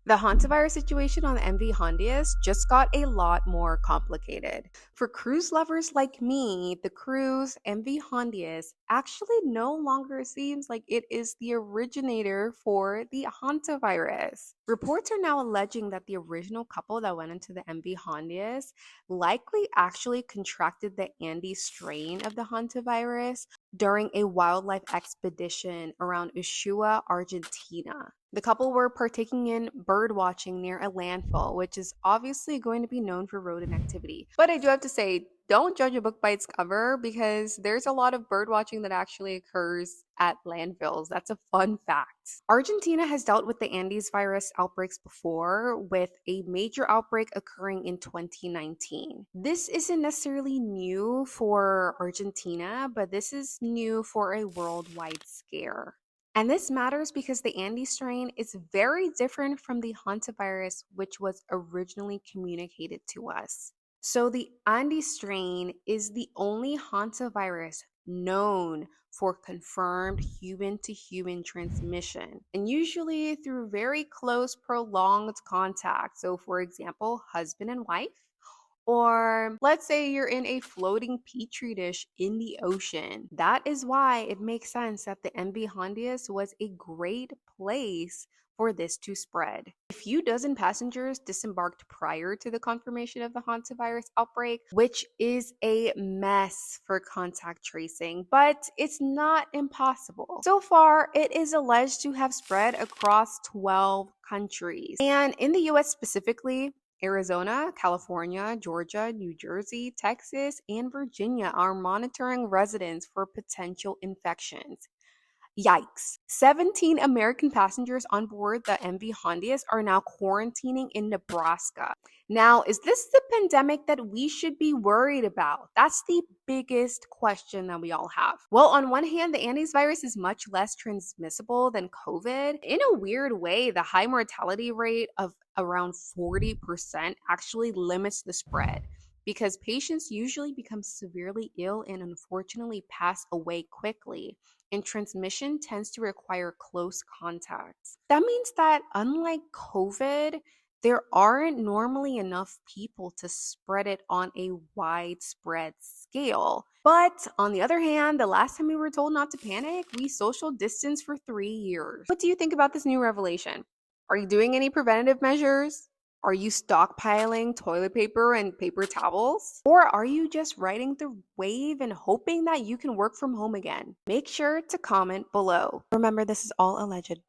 The hantavirus situation on the MV Hondius just got a lot more complicated. For cruise lovers like me, the cruise MV Hondius actually no longer seems like it is the originator for the hantavirus. Reports are now alleging that the original couple that went into the MV Hondius likely actually contracted the Andes strain of the hantavirus during a wildlife expedition around Ushuaia, Argentina. The couple were partaking in bird watching near a landfill, which is obviously going to be known for rodent activity. But I do have to say, don't judge a book by its cover because there's a lot of bird watching that actually occurs at landfills. That's a fun fact. Argentina has dealt with the Andes virus outbreaks before, with a major outbreak occurring in 2019. This isn't necessarily new for Argentina, but this is new for a worldwide scare. And this matters because the Andes strain is very different from the hantavirus, which was originally communicated to us. So, the Andes strain is the only hantavirus known for confirmed human to human transmission, and usually through very close, prolonged contact. So, for example, husband and wife. Or let's say you're in a floating petri dish in the ocean. That is why it makes sense that the MV Hondius was a great place for this to spread. A few dozen passengers disembarked prior to the confirmation of the hantavirus outbreak, which is a mess for contact tracing, but it's not impossible. So far, it is alleged to have spread across 12 countries. And in the US specifically, Arizona, California, Georgia, New Jersey, Texas, and Virginia are monitoring residents for potential infections. Yikes. 17 American passengers on board the MV Hondius are now quarantining in Nebraska. Now, is this the pandemic that we should be worried about? That's the biggest question that we all have. Well, on one hand, the Andes virus is much less transmissible than COVID. In a weird way, the high mortality rate of around 40% actually limits the spread because patients usually become severely ill and unfortunately pass away quickly, and transmission tends to require close contacts. That means that unlike COVID, there aren't normally enough people to spread it on a widespread scale. But on the other hand, the last time we were told not to panic, we social distanced for 3 years. What do you think about this new revelation? Are you doing any preventative measures? Are you stockpiling toilet paper and paper towels? Or are you just riding the wave and hoping that you can work from home again? Make sure to comment below. Remember, this is all alleged.